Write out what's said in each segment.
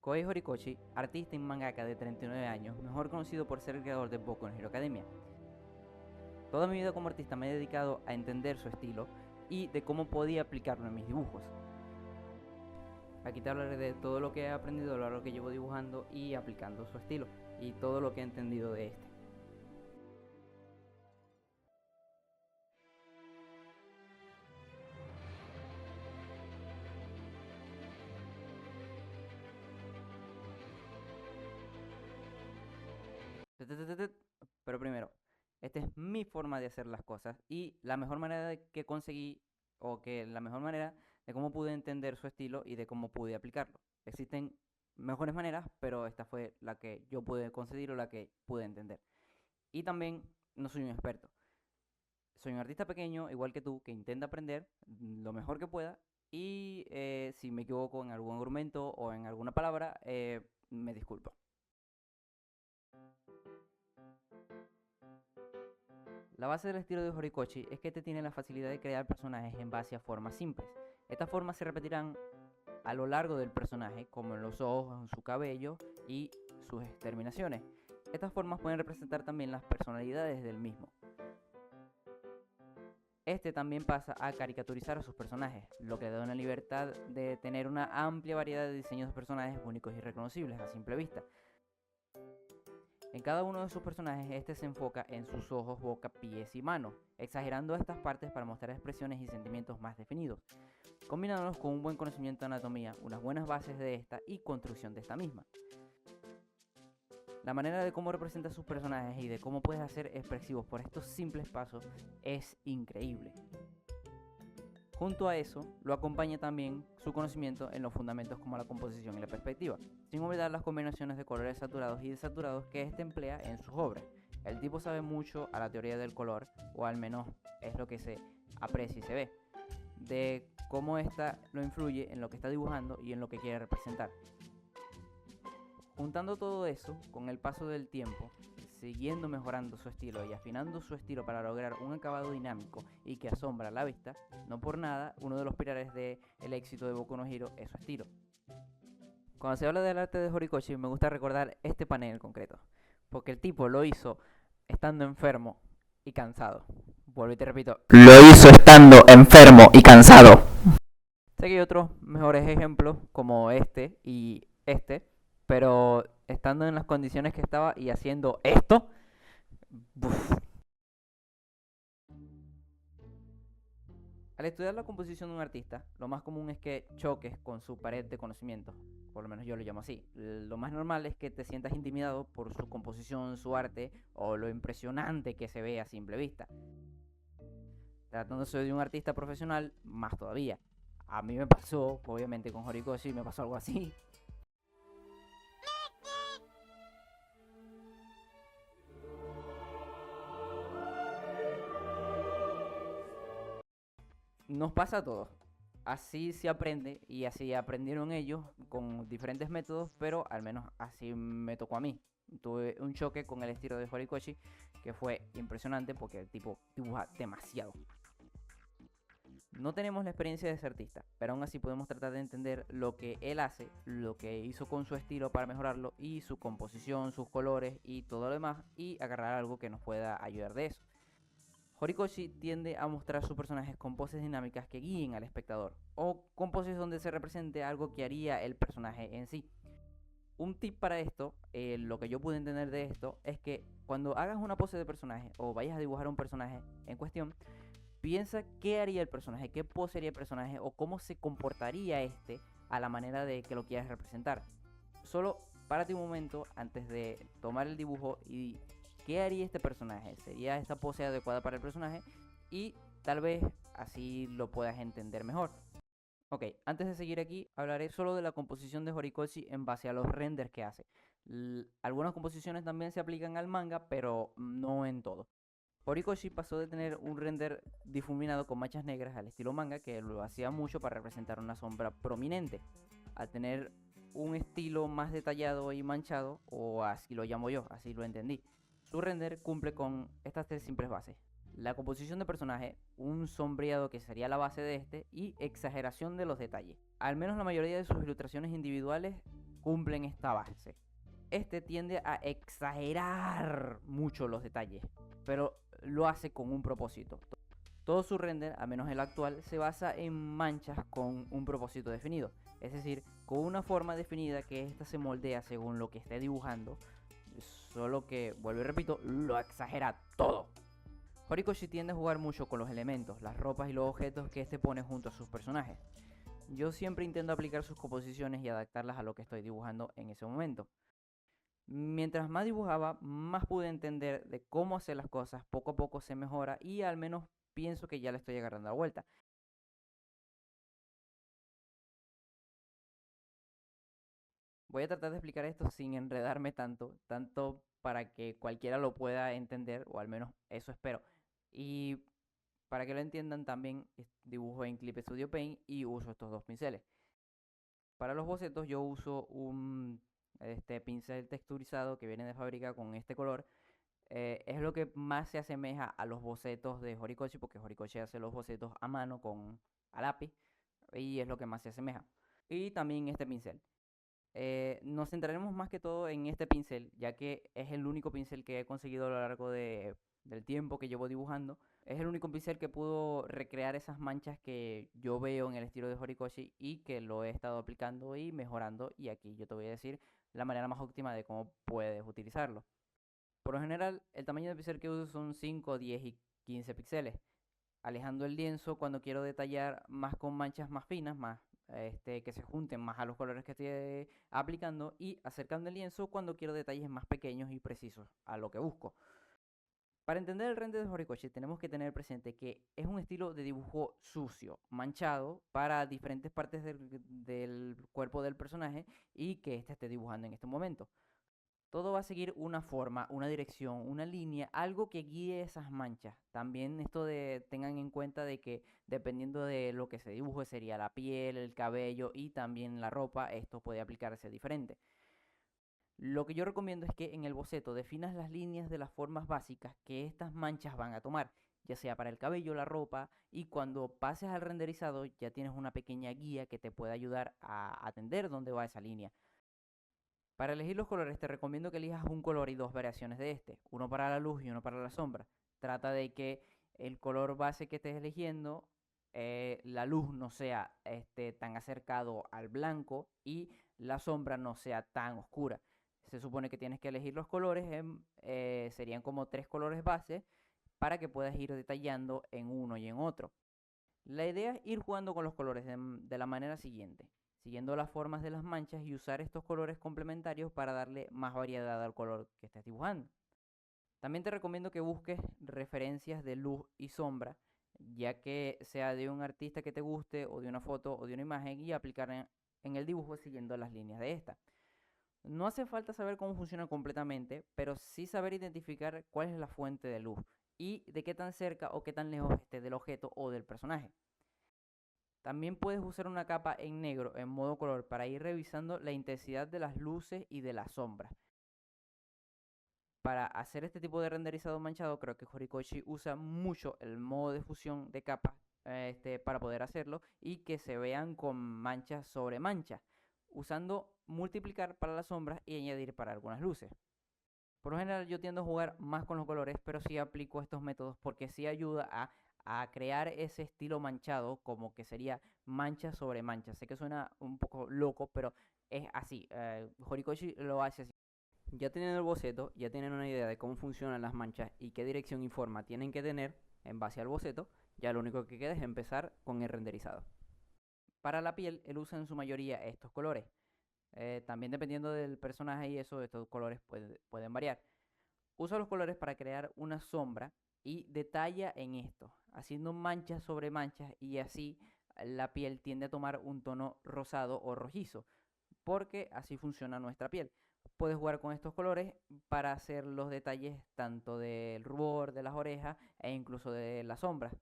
Kohei Horikoshi, artista y mangaka de 39 años, mejor conocido por ser el creador de Boku no Hero Academia. Toda mi vida como artista me he dedicado a entender su estilo y de cómo podía aplicarlo en mis dibujos. Aquí te hablaré de todo lo que he aprendido a lo largo que llevo dibujando y aplicando su estilo, y todo lo que he entendido de este. Pero primero, esta es mi forma de hacer las cosas y la mejor manera de que conseguí, o que la mejor manera de cómo pude entender su estilo y de cómo pude aplicarlo. Existen mejores maneras, pero esta fue la que yo pude conseguir o la que pude entender. Y también no soy un experto. Soy un artista pequeño, igual que tú, que intenta aprender lo mejor que pueda y si me equivoco en algún argumento o en alguna palabra, me disculpo. La base del estilo de Horikoshi es que este tiene la facilidad de crear personajes en base a formas simples. Estas formas se repetirán a lo largo del personaje, como en los ojos, en su cabello y sus terminaciones. Estas formas pueden representar también las personalidades del mismo. Este también pasa a caricaturizar a sus personajes, lo que le da una libertad de tener una amplia variedad de diseños de personajes únicos y reconocibles a simple vista. En cada uno de sus personajes, este se enfoca en sus ojos, boca, pies y manos, exagerando estas partes para mostrar expresiones y sentimientos más definidos, combinándolos con un buen conocimiento de anatomía, unas buenas bases de esta y construcción de esta misma. La manera de cómo representa sus personajes y de cómo puedes hacer expresivos por estos simples pasos es increíble. Junto a eso, lo acompaña también su conocimiento en los fundamentos como la composición y la perspectiva, sin olvidar las combinaciones de colores saturados y desaturados que éste emplea en sus obras. El tipo sabe mucho a la teoría del color, o al menos es lo que se aprecia y se ve, de cómo ésta lo influye en lo que está dibujando y en lo que quiere representar. Juntando todo eso, con el paso del tiempo, siguiendo mejorando su estilo y afinando su estilo para lograr un acabado dinámico y que asombra a la vista, no por nada, uno de los pilares del éxito de Boku no Hero es su estilo. Cuando se habla del arte de Horikoshi, me gusta recordar este panel en concreto, porque el tipo lo hizo estando enfermo y cansado. Vuelvo y te repito, lo hizo estando enfermo y cansado. Sé que hay otros mejores ejemplos como este y este, pero estando en las condiciones que estaba y haciendo esto, ¡buf! Al estudiar la composición de un artista, lo más común es que choques con su pared de conocimiento, por lo menos yo lo llamo así. Lo más normal es que te sientas intimidado por su composición, su arte o lo impresionante que se ve a simple vista. Tratándose de un artista profesional, más todavía. A mí me pasó, obviamente con Horikoshi me pasó algo así. Nos pasa a todos. Así se aprende y así aprendieron ellos con diferentes métodos, pero al menos así me tocó a mí. Tuve un choque con el estilo de Horikoshi que fue impresionante porque el tipo dibuja demasiado. No tenemos la experiencia de ser artista, pero aún así podemos tratar de entender lo que él hace, lo que hizo con su estilo para mejorarlo y su composición, sus colores y todo lo demás y agarrar algo que nos pueda ayudar de eso. Horikoshi tiende a mostrar sus personajes con poses dinámicas que guíen al espectador, o con poses donde se represente algo que haría el personaje en sí. Un tip para esto, lo que yo pude entender de esto, es que cuando hagas una pose de personaje o vayas a dibujar un personaje en cuestión, piensa qué haría el personaje, qué pose haría el personaje o cómo se comportaría este a la manera de que lo quieras representar. Solo párate un momento antes de tomar el dibujo y qué haría este personaje, sería esta pose adecuada para el personaje y tal vez así lo puedas entender mejor. Ok, antes de seguir aquí hablaré solo de la composición de Horikoshi en base a los renders que hace. Algunas composiciones también se aplican al manga, pero no en todo. Horikoshi pasó de tener un render difuminado con manchas negras al estilo manga, que lo hacía mucho para representar una sombra prominente, a tener un estilo más detallado y manchado, o así lo llamo yo, así lo entendí. Su render cumple con estas tres simples bases: la composición de personaje, un sombreado que sería la base de este y exageración de los detalles. Al menos la mayoría de sus ilustraciones individuales cumplen esta base. Este tiende a exagerar mucho los detalles, pero lo hace con un propósito. Todo su render, al menos el actual, se basa en manchas con un propósito definido, es decir, con una forma definida que ésta se moldea según lo que esté dibujando, solo que, vuelvo y repito, lo exagera todo. Horikoshi tiende a jugar mucho con los elementos, las ropas y los objetos que este pone junto a sus personajes. Yo siempre intento aplicar sus composiciones y adaptarlas a lo que estoy dibujando en ese momento. Mientras más dibujaba, más pude entender de cómo hacer las cosas, poco a poco se mejora y al menos pienso que ya le estoy agarrando la vuelta. Voy a tratar de explicar esto sin enredarme tanto para que cualquiera lo pueda entender, o al menos eso espero. Y para que lo entiendan también, dibujo en Clip Studio Paint y uso estos dos pinceles. Para los bocetos yo uso un pincel texturizado que viene de fábrica con este color. Es lo que más se asemeja a los bocetos de Horikoshi, porque Horikoshi hace los bocetos a mano a lápiz y es lo que más se asemeja. Y también este pincel. Nos centraremos más que todo en este pincel, ya que es el único pincel que he conseguido a lo largo del tiempo que llevo dibujando. Es el único pincel que pudo recrear esas manchas que yo veo en el estilo de Horikoshi y que lo he estado aplicando y mejorando. Y aquí yo te voy a decir la manera más óptima de cómo puedes utilizarlo. Por lo general, el tamaño de pincel que uso son 5, 10 y 15 píxeles. Alejando el lienzo cuando quiero detallar más con manchas más finas, más que se junten más a los colores que estoy aplicando, y acercando el lienzo cuando quiero detalles más pequeños y precisos a lo que busco. Para entender el render de Horikoshi tenemos que tener presente que es un estilo de dibujo sucio, manchado para diferentes partes del cuerpo del personaje y que éste esté dibujando en este momento. Todo va a seguir una forma, una dirección, una línea, algo que guíe esas manchas. También esto de tengan en cuenta de que dependiendo de lo que se dibuje sería la piel, el cabello y también la ropa, esto puede aplicarse diferente. Lo que yo recomiendo es que en el boceto definas las líneas de las formas básicas que estas manchas van a tomar, ya sea para el cabello, la ropa, y cuando pases al renderizado ya tienes una pequeña guía que te puede ayudar a atender dónde va esa línea. Para elegir los colores te recomiendo que elijas un color y dos variaciones de este, uno para la luz y uno para la sombra. Trata de que el color base que estés eligiendo, la luz no sea tan acercado al blanco y la sombra no sea tan oscura. Se supone que tienes que elegir los colores, serían como tres colores base para que puedas ir detallando en uno y en otro. La idea es ir jugando con los colores de la manera siguiente, siguiendo las formas de las manchas y usar estos colores complementarios para darle más variedad al color que estés dibujando. También te recomiendo que busques referencias de luz y sombra, ya que sea de un artista que te guste o de una foto o de una imagen y aplicar en el dibujo siguiendo las líneas de esta. No hace falta saber cómo funciona completamente, pero sí saber identificar cuál es la fuente de luz y de qué tan cerca o qué tan lejos esté del objeto o del personaje. También puedes usar una capa en negro en modo color para ir revisando la intensidad de las luces y de las sombras. Para hacer este tipo de renderizado manchado, creo que Horikoshi usa mucho el modo de fusión de capas para poder hacerlo y que se vean con manchas sobre manchas, usando multiplicar para las sombras y añadir para algunas luces. Por lo general yo tiendo a jugar más con los colores, pero sí aplico estos métodos porque sí ayuda a crear ese estilo manchado, como que sería mancha sobre mancha. Sé que suena un poco loco, pero es así. Horikoshi lo hace así. Ya teniendo el boceto, ya tienen una idea de cómo funcionan las manchas y qué dirección y forma tienen que tener en base al boceto, ya lo único que queda es empezar con el renderizado. Para la piel, él usa en su mayoría estos colores. También dependiendo del personaje y eso, estos colores pueden variar. Usa los colores para crear una sombra y detalla en esto, haciendo manchas sobre manchas y así la piel tiende a tomar un tono rosado o rojizo, porque así funciona nuestra piel. Puedes jugar con estos colores para hacer los detalles tanto del rubor, de las orejas e incluso de las sombras.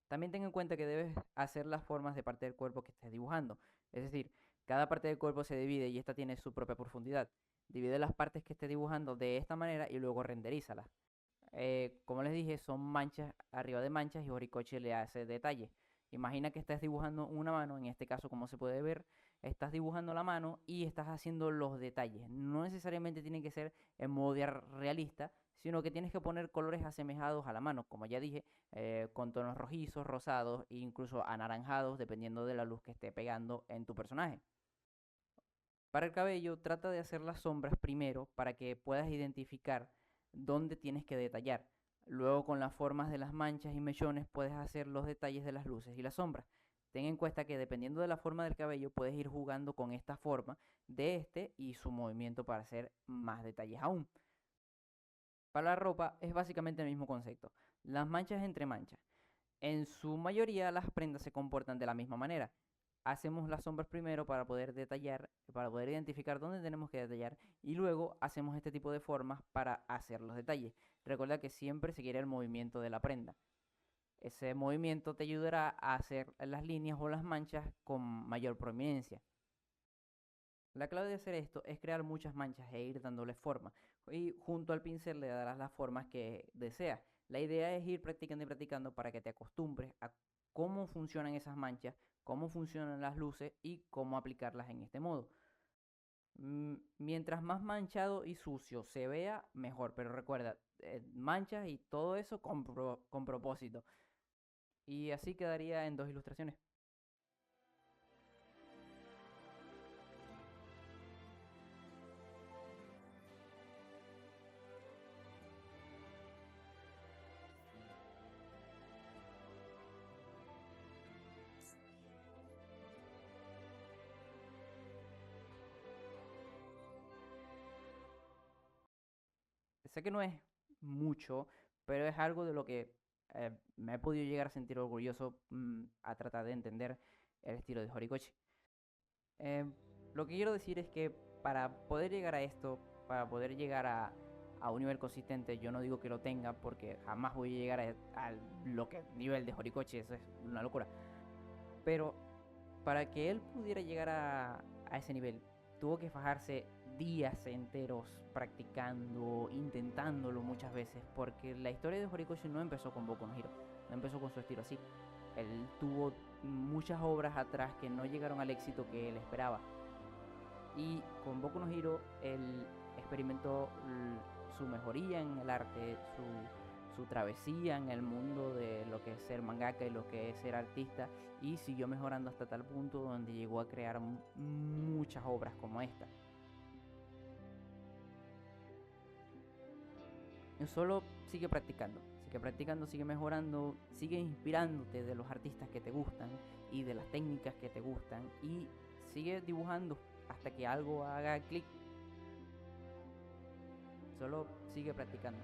También ten en cuenta que debes hacer las formas de parte del cuerpo que estés dibujando. Es decir, cada parte del cuerpo se divide y esta tiene su propia profundidad. Divide las partes que estés dibujando de esta manera y luego renderízalas. Como les dije, son manchas arriba de manchas y Horikoshi le hace detalle. Imagina que estás dibujando una mano, en este caso como se puede ver, estás dibujando la mano y estás haciendo los detalles. No necesariamente tiene que ser en modo realista, sino que tienes que poner colores asemejados a la mano, como ya dije, con tonos rojizos, rosados e incluso anaranjados, dependiendo de la luz que esté pegando en tu personaje. Para el cabello, trata de hacer las sombras primero para que puedas identificar dónde tienes que detallar. Luego, con las formas de las manchas y mechones, puedes hacer los detalles de las luces y las sombras. Ten en cuenta que dependiendo de la forma del cabello, puedes ir jugando con esta forma de este y su movimiento para hacer más detalles aún. Para la ropa es básicamente el mismo concepto. Las manchas entre manchas. En su mayoría las prendas se comportan de la misma manera. Hacemos las sombras primero para poder detallar, para poder identificar dónde tenemos que detallar y luego hacemos este tipo de formas para hacer los detalles. Recuerda que siempre se quiere el movimiento de la prenda. Ese movimiento te ayudará a hacer las líneas o las manchas con mayor prominencia. La clave de hacer esto es crear muchas manchas e ir dándole forma. Y junto al pincel le darás las formas que deseas. La idea es ir practicando y practicando para que te acostumbres a cómo funcionan esas manchas, cómo funcionan las luces y cómo aplicarlas en este modo. Mientras más manchado y sucio se vea, mejor. Pero recuerda, manchas y todo eso con propósito. Y así quedaría en 2 ilustraciones. Sé que no es mucho, pero es algo de lo que me he podido llegar a sentir orgulloso a tratar de entender el estilo de Horikoshi. Eh, lo que quiero decir es que para poder llegar a esto, para poder llegar a un nivel consistente, yo no digo que lo tenga porque jamás voy a llegar a lo que nivel de Horikoshi, eso es una locura. Pero para que él pudiera llegar a ese nivel, tuvo que fajarse días enteros practicando, intentándolo muchas veces, porque la historia de Horikoshi no empezó con Boku no Hero, no empezó con su estilo así. Él tuvo muchas obras atrás que no llegaron al éxito que él esperaba. Y con Boku no Hero él experimentó su mejoría en el arte, su travesía en el mundo de lo que es ser mangaka y lo que es ser artista, y siguió mejorando hasta tal punto donde llegó a crear muchas obras como esta. Solo sigue practicando, sigue mejorando, sigue inspirándote de los artistas que te gustan y de las técnicas que te gustan y sigue dibujando hasta que algo haga clic. Solo sigue practicando.